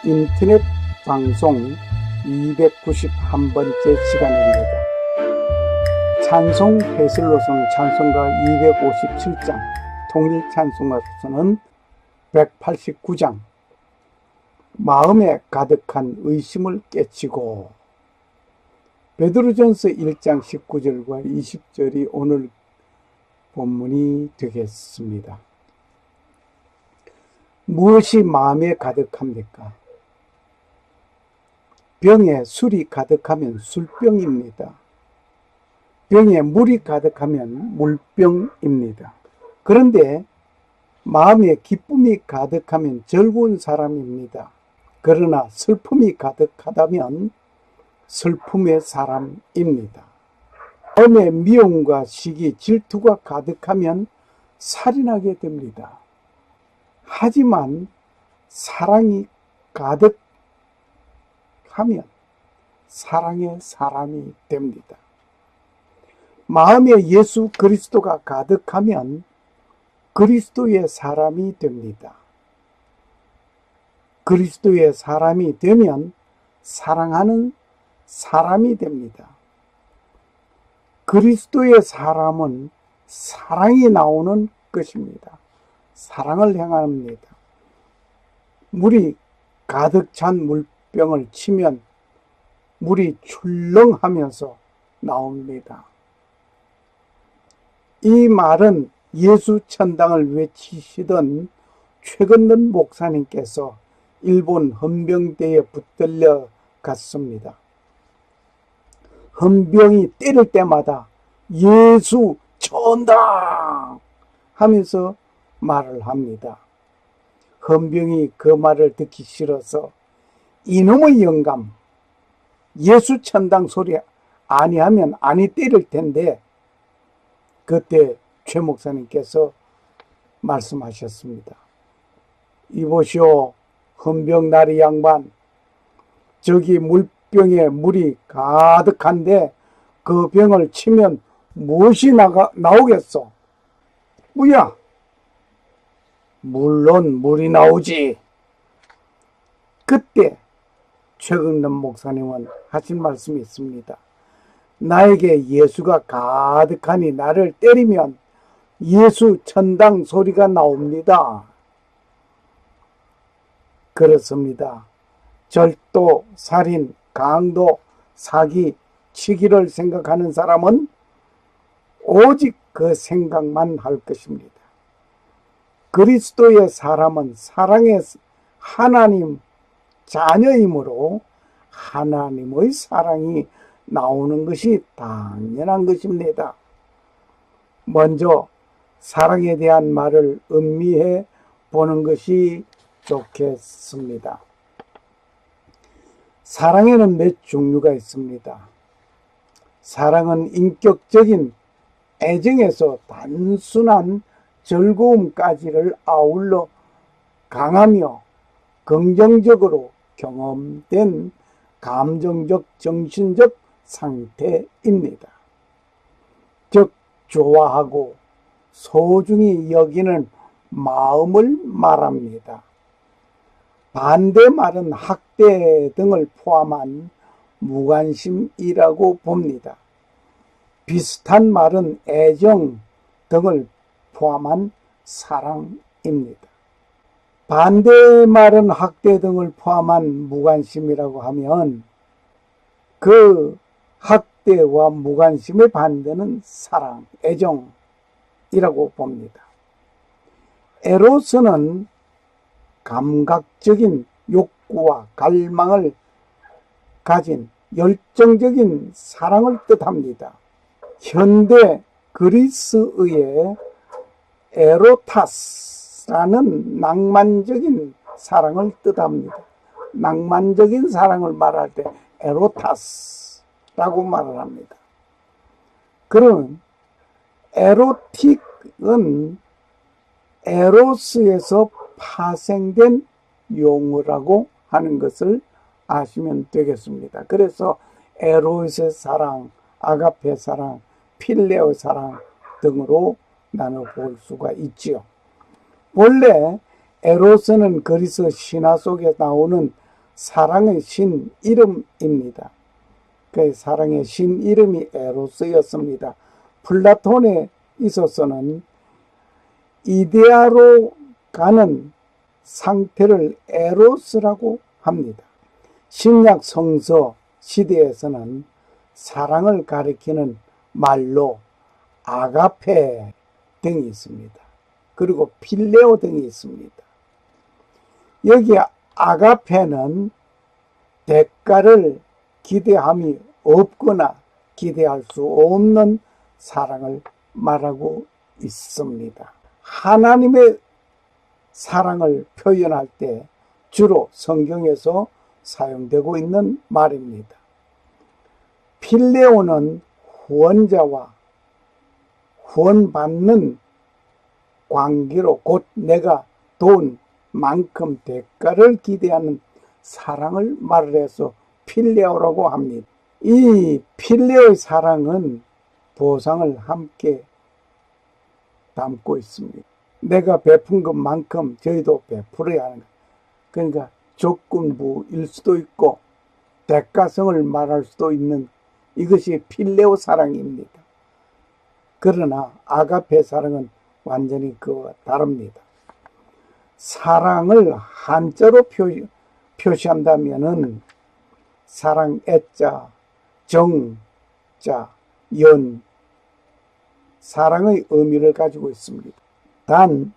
인터넷 방송 291번째 시간입니다. 찬송 해설로서는 찬송가 257장, 통일 찬송가로서는 189장, 마음에 가득한 의심을 깨치고, 베드로전서 1장 19절과 20절이 오늘 본문이 되겠습니다. 무엇이 마음에 가득합니까? 병에 술이 가득하면 술병입니다. 병에 물이 가득하면 물병입니다. 그런데 마음에 기쁨이 가득하면 즐거운 사람입니다. 그러나 슬픔이 가득하다면 슬픔의 사람입니다. 마음에 미움과 시기, 질투가 가득하면 살인하게 됩니다. 하지만 사랑이 가득하면 사랑의 사람이 됩니다. 마음에 예수 그리스도가 가득하면 그리스도의 사람이 됩니다. 그리스도의 사람이 되면 사랑하는 사람이 됩니다. 그리스도의 사람은 사랑이 나오는 것입니다. 사랑을 향합니다. 물이 가득 찬 물병을 치면 물이 출렁하면서 나옵니다. 이 말은 예수 천당을 외치시던 최건넌 목사님께서 일본 헌병대에 붙들려 갔습니다. 헌병이 때릴 때마다 예수 천당 하면서 말을 합니다. 헌병이 그 말을 듣기 싫어서 이놈의 영감, 예수 천당 소리 아니하면 아니 때릴 텐데, 그때 최 목사님께서 말씀하셨습니다. 이보시오, 헌병나리 양반, 저기 물병에 물이 가득한데 그 병을 치면 무엇이 나오겠소? 뭐야? 물론 물이 나오지. 그때 최건넌 목사님은 하신 말씀이 있습니다. 나에게 예수가 가득하니 나를 때리면 예수 천당 소리가 나옵니다. 그렇습니다. 절도, 살인, 강도, 사기, 치기를 생각하는 사람은 오직 그 생각만 할 것입니다. 그리스도의 사람은 사랑의 하나님 자녀이므로 하나님의 사랑이 나오는 것이 당연한 것입니다. 먼저 사랑에 대한 말을 음미해 보는 것이 좋겠습니다. 사랑에는 몇 종류가 있습니다. 사랑은 인격적인 애정에서 단순한 즐거움까지를 아울러 강하며 긍정적으로 경험된 감정적, 정신적 상태입니다. 즉, 좋아하고 소중히 여기는 마음을 말합니다. 반대 말은 학대 등을 포함한 무관심이라고 봅니다. 비슷한 말은 애정 등을 포함한 사랑입니다. 반대 말은 학대 등을 포함한 무관심이라고 하면 그 학대와 무관심의 반대는 사랑, 애정이라고 봅니다. 에로스는 감각적인 욕구와 갈망을 가진 열정적인 사랑을 뜻합니다. 현대 그리스의 에로타스라는 낭만적인 사랑을 뜻합니다. 낭만적인 사랑을 말할 때 에로타스라고 말을 합니다. 그럼 에로틱은 에로스에서 파생된 용어라고 하는 것을 아시면 되겠습니다. 그래서 에로스의 사랑, 아가페 사랑, 필레오 사랑 등으로 나눠볼 수가 있지요. 원래 에로스는 그리스 신화 속에 나오는 사랑의 신 이름입니다. 그 사랑의 신 이름이 에로스였습니다. 플라톤에 있어서는 이데아로 가는 상태를 에로스라고 합니다. 신약 성서 시대에서는 사랑을 가리키는 말로 아가페 등이 있습니다. 그리고 필레오 등이 있습니다. 여기 아가페는 대가를 기대함이 없거나 기대할 수 없는 사랑을 말하고 있습니다. 하나님의 사랑을 표현할 때 주로 성경에서 사용되고 있는 말입니다. 필레오는 후원자와 후원받는 관계로 곧 내가 돈 만큼 대가를 기대하는 사랑을 말을 해서 필레오라고 합니다. 이 필레오의 사랑은 보상을 함께 담고 있습니다. 내가 베푼 것만큼 저희도 베풀어야 하는 것. 그러니까 조건부일 수도 있고 대가성을 말할 수도 있는 이것이 필레오 사랑입니다. 그러나 아가페 사랑은 완전히 그와 다릅니다. 사랑을 한자로 표시한다면은 사랑 애자, 정자, 연, 사랑의 의미를 가지고 있습니다. 단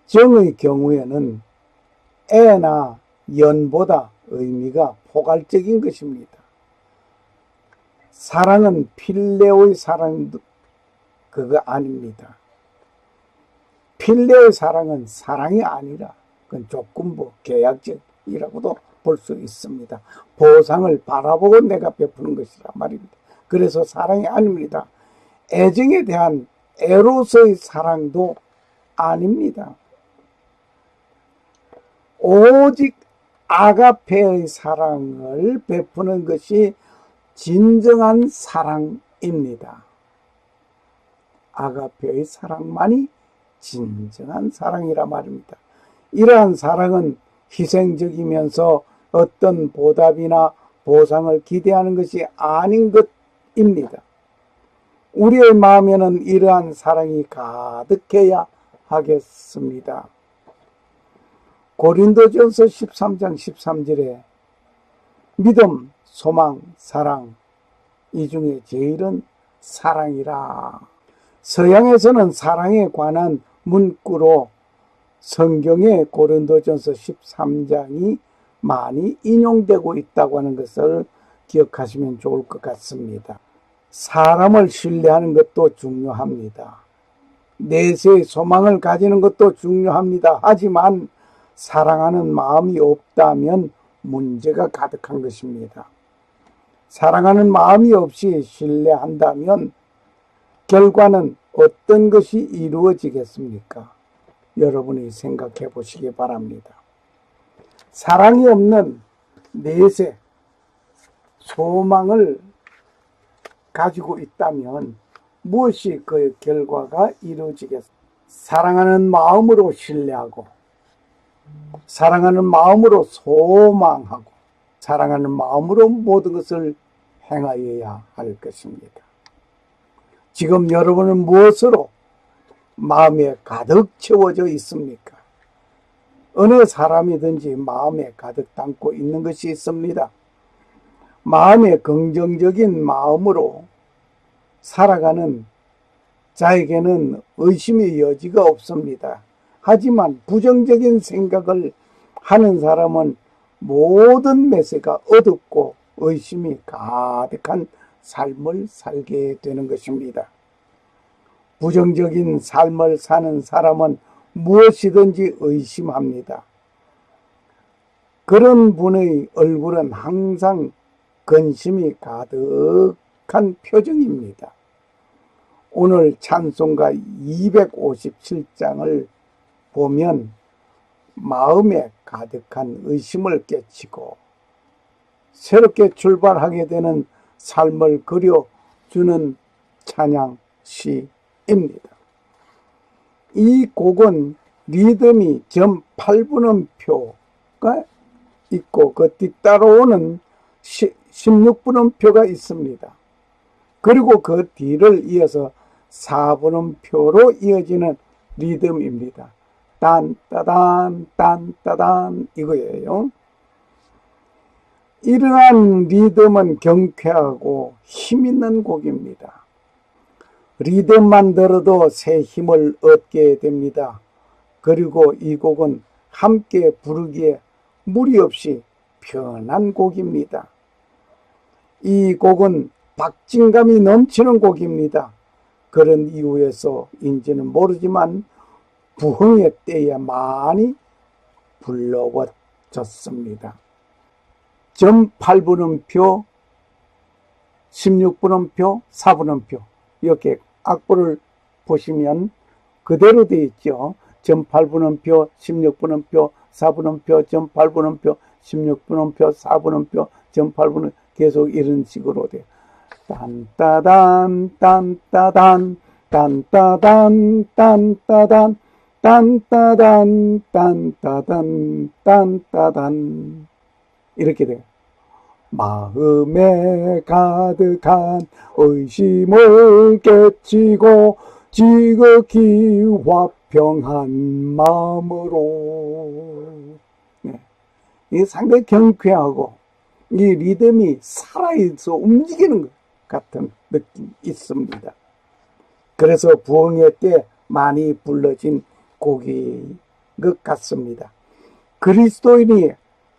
정의 경우에는 애나 연보다 의미가 포괄적인 것입니다. 사랑은 필레오의 사랑 그거 아닙니다. 필레오의 사랑은 사랑이 아니라 그건 조건부 계약적이라고도 볼 수 있습니다. 보상을 바라보고 내가 베푸는 것이라 말입니다. 그래서 사랑이 아닙니다. 애정에 대한 에로스의 사랑도 아닙니다. 오직 아가페의 사랑을 베푸는 것이 진정한 사랑입니다. 아가페의 사랑만이 진정한 사랑이라 말입니다. 이러한 사랑은 희생적이면서 어떤 보답이나 보상을 기대하는 것이 아닌 것입니다. 우리의 마음에는 이러한 사랑이 가득해야 하겠습니다. 고린도전서 13장 13절에 믿음, 소망, 사랑 이 중에 제일은 사랑이라. 서양에서는 사랑에 관한 문구로 성경의 고린도전서 13장이 많이 인용되고 있다고 하는 것을 기억하시면 좋을 것 같습니다. 사람을 신뢰하는 것도 중요합니다. 내세의 소망을 가지는 것도 중요합니다. 하지만 사랑하는 마음이 없다면 문제가 가득한 것입니다. 사랑하는 마음이 없이 신뢰한다면 결과는 어떤 것이 이루어지겠습니까? 여러분이 생각해 보시기 바랍니다. 사랑이 없는 내세, 소망을 가지고 있다면 무엇이 그 결과가 이루어지겠습니까? 사랑하는 마음으로 신뢰하고 사랑하는 마음으로 소망하고 사랑하는 마음으로 모든 것을 행하여야 할 것입니다. 지금 여러분은 무엇으로 마음에 가득 채워져 있습니까? 어느 사람이든지 마음에 가득 담고 있는 것이 있습니다. 마음에 긍정적인 마음으로 살아가는 자에게는 의심의 여지가 없습니다. 하지만 부정적인 생각을 하는 사람은 모든 매세가 어둡고 의심이 가득한 삶을 살게 되는 것입니다. 부정적인 삶을 사는 사람은 무엇이든지 의심합니다. 그런 분의 얼굴은 항상 근심이 가득한 표정입니다. 오늘 찬송가 257장을 보면 마음에 가득한 의심을 깨치고 새롭게 출발하게 되는 삶을 그려주는 찬양시입니다. 이 곡은 리듬이 점 8분음표가 있고 그 뒤따라오는 16분음표가 있습니다. 그리고 그 뒤를 이어서 4분음표로 이어지는 리듬입니다. 딴따단 딴따단 이거예요. 이러한 리듬은 경쾌하고 힘있는 곡입니다. 리듬만 들어도 새 힘을 얻게 됩니다. 그리고 이 곡은 함께 부르기에 무리 없이 편한 곡입니다. 이 곡은 박진감이 넘치는 곡입니다. 그런 이유에서인지는 모르지만 부흥의 때에 많이 불러왔졌습니다. 점 8분음표, 16분음표, 4분음표 이렇게 악보를 보시면 그대로 되어 있죠. 점 8분음표, 16분음표, 4분음표, 점 8분음표, 16분음표, 4분음표, 점 8분음표 계속 이런 식으로 돼요. 딴따단 딴따단 딴따단 딴따단 딴따단 딴따단 딴따단 이렇게 돼요. 마음에 가득한 의심을 깨치고 지극히 화평한 마음으로. 네. 이게 상당히 경쾌하고 이 리듬이 살아있어 움직이는 것 같은 느낌이 있습니다. 그래서 부흥회 때 많이 불러진 곡인 것 같습니다. 그리스도인이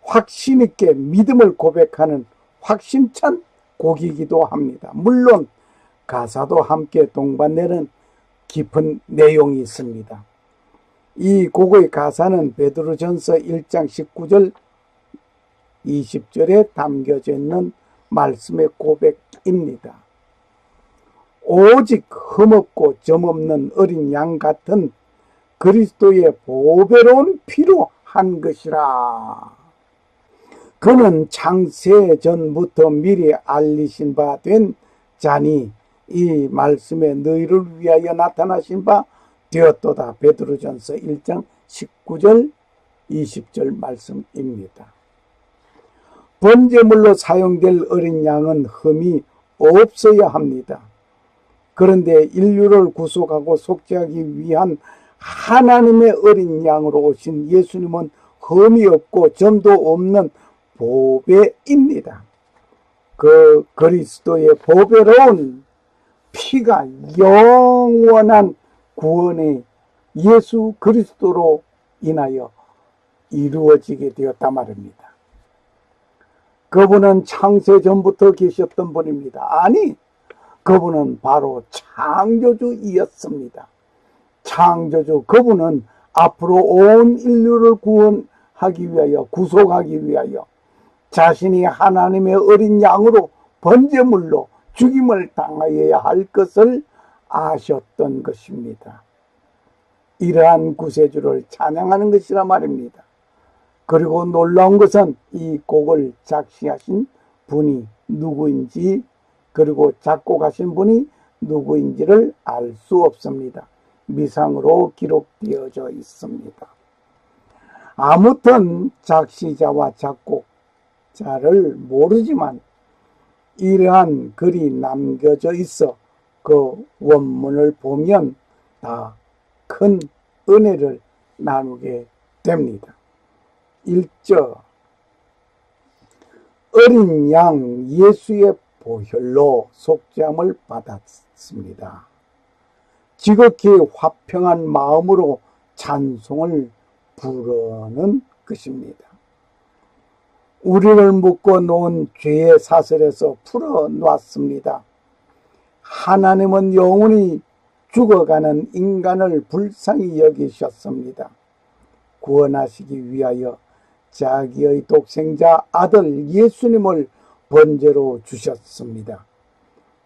확신 있게 믿음을 고백하는 확신찬 곡이기도 합니다. 물론 가사도 함께 동반되는 깊은 내용이 있습니다. 이 곡의 가사는 베드로전서 1장 19절 20절에 담겨져 있는 말씀의 고백입니다. 오직 흠없고 점없는 어린 양 같은 그리스도의 보배로운 피로 한 것이라. 그는 창세 전부터 미리 알리신 바 된 자니 이 말씀에 너희를 위하여 나타나신 바 되었도다. 베드로전서 1장 19절 20절 말씀입니다. 번제물로 사용될 어린 양은 흠이 없어야 합니다. 그런데 인류를 구속하고 속죄하기 위한 하나님의 어린 양으로 오신 예수님은 흠이 없고 점도 없는 보배입니다. 그 그리스도의 보배로운 피가 영원한 구원의 예수 그리스도로 인하여 이루어지게 되었다 말입니다. 그분은 창세 전부터 계셨던 분입니다. 아니, 그분은 바로 창조주이었습니다. 창조주 그분은 앞으로 온 인류를 구원하기 위하여 구속하기 위하여 자신이 하나님의 어린 양으로 번제물로 죽임을 당하여야 할 것을 아셨던 것입니다. 이러한 구세주를 찬양하는 것이라 말입니다. 그리고 놀라운 것은 이 곡을 작시하신 분이 누구인지 그리고 작곡하신 분이 누구인지를 알 수 없습니다. 미상으로 기록되어져 있습니다. 아무튼 작시자와 작곡자를 모르지만 이러한 글이 남겨져 있어 그 원문을 보면 다 큰 은혜를 나누게 됩니다. 1절 어린 양 예수의 보혈로 속죄함을 받았습니다. 지극히 화평한 마음으로 찬송을 부르는 것입니다. 우리를 묶어 놓은 죄의 사슬에서 풀어놨습니다. 하나님은 영원히 죽어가는 인간을 불쌍히 여기셨습니다. 구원하시기 위하여 자기의 독생자 아들 예수님을 번제로 주셨습니다.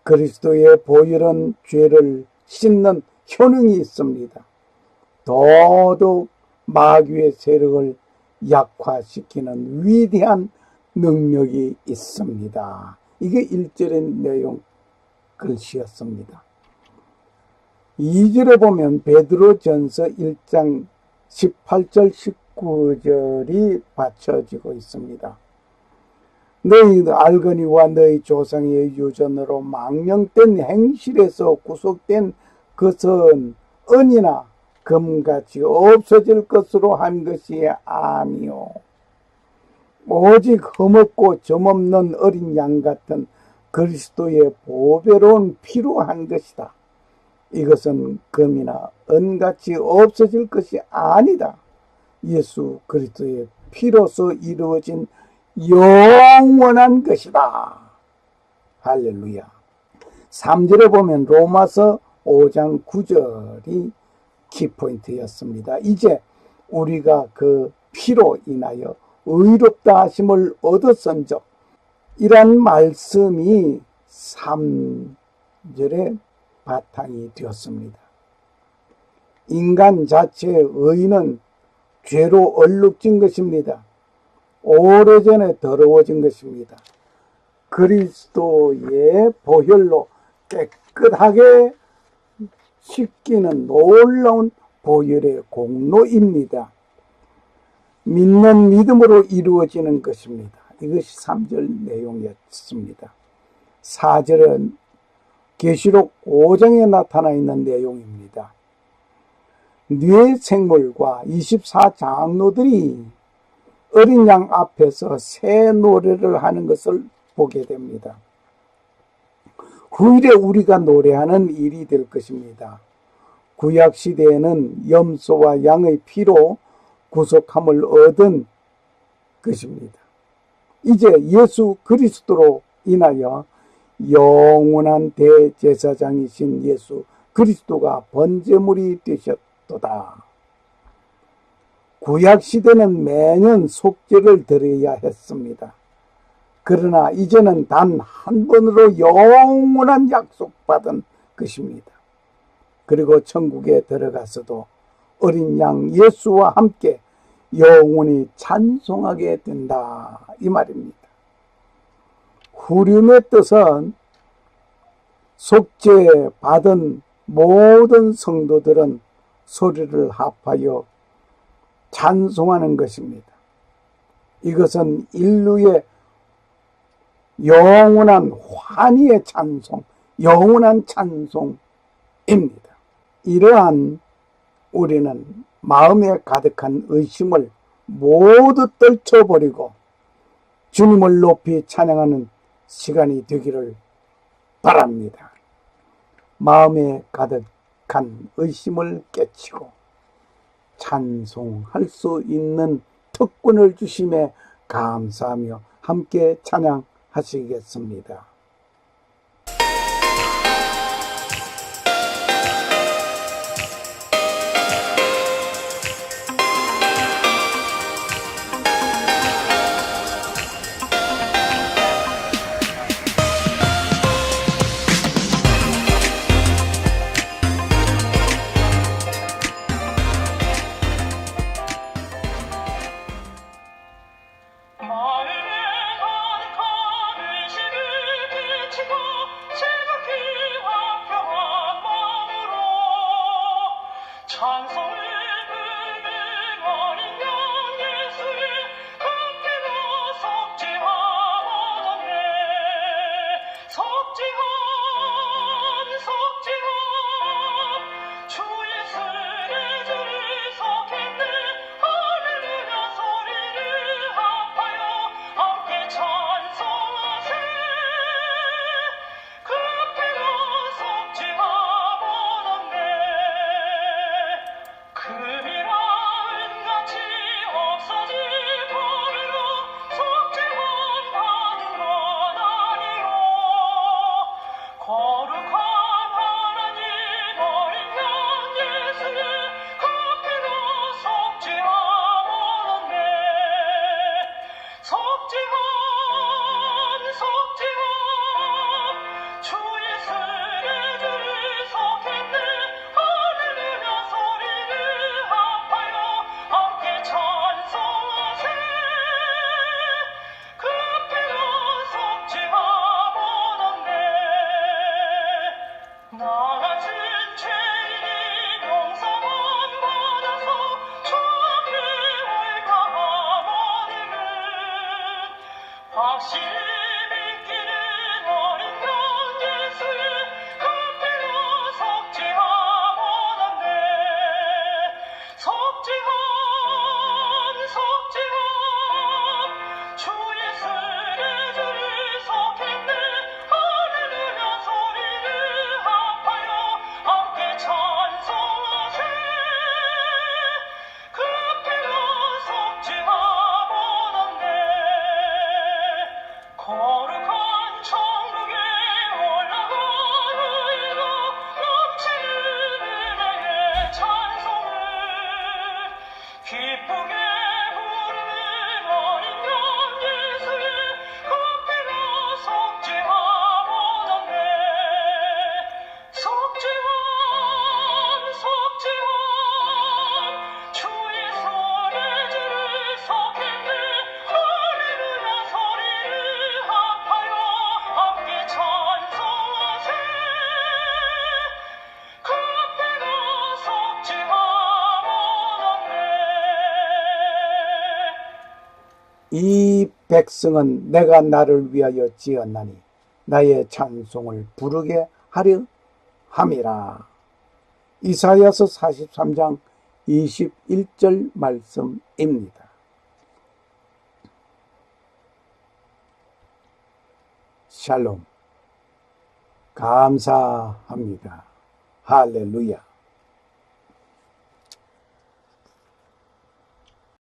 그리스도의 보혈은 죄를 씻는 효능이 있습니다. 더더욱 마귀의 세력을 약화시키는 위대한 능력이 있습니다. 이게 1절의 내용 글씨였습니다. 2절에 보면 베드로전서 1장 18절 19절이 받쳐지고 있습니다. 너희 알거니와 너희 조상의 유전으로 망령된 행실에서 구속된 것은 은이나 금같이 없어질 것으로 한 것이 아니요 오직 흠없고 점없는 어린 양 같은 그리스도의 보배로운 피로 한 것이다. 이것은 금이나 은같이 없어질 것이 아니다. 예수 그리스도의 피로서 이루어진 영원한 것이다. 할렐루야. 3절에 보면 로마서 5장 9절이 키포인트였습니다. 이제 우리가 그 피로 인하여 의롭다 하심을 얻었은즉 이란 말씀이 3절의 바탕이 되었습니다. 인간 자체의 의는 죄로 얼룩진 것입니다. 오래전에 더러워진 것입니다. 그리스도의 보혈로 깨끗하게 씻기는 놀라운 보혈의 공로입니다. 믿는 믿음으로 이루어지는 것입니다. 이것이 3절 내용이었습니다. 4절은 계시록 5장에 나타나 있는 내용입니다. 뇌 생물과 24장로들이 어린 양 앞에서 새 노래를 하는 것을 보게 됩니다. 후일에 우리가 노래하는 일이 될 것입니다. 구약 시대에는 염소와 양의 피로 구속함을 얻은 것입니다. 이제 예수 그리스도로 인하여 영원한 대제사장이신 예수 그리스도가 번제물이 되셨도다. 구약 시대는 매년 속죄를 드려야 했습니다. 그러나 이제는 단 한 번으로 영원한 약속받은 것입니다. 그리고 천국에 들어가서도 어린 양 예수와 함께 영원히 찬송하게 된다 이 말입니다. 후림의 뜻은 속죄 받은 모든 성도들은 소리를 합하여 찬송하는 것입니다. 이것은 인류의 영원한 환희의 찬송, 영원한 찬송입니다. 이러한 우리는 마음에 가득한 의심을 모두 떨쳐버리고 주님을 높이 찬양하는 시간이 되기를 바랍니다. 마음에 가득한 의심을 깨치고 찬송할 수 있는 특권을 주심에 감사하며 함께 찬양하시겠습니다. 백성은 내가 나를 위하여 지었나니 나의 찬송을 부르게 하려 함이라. 이사야서 43장 21절 말씀입니다. 샬롬. 감사합니다. 할렐루야.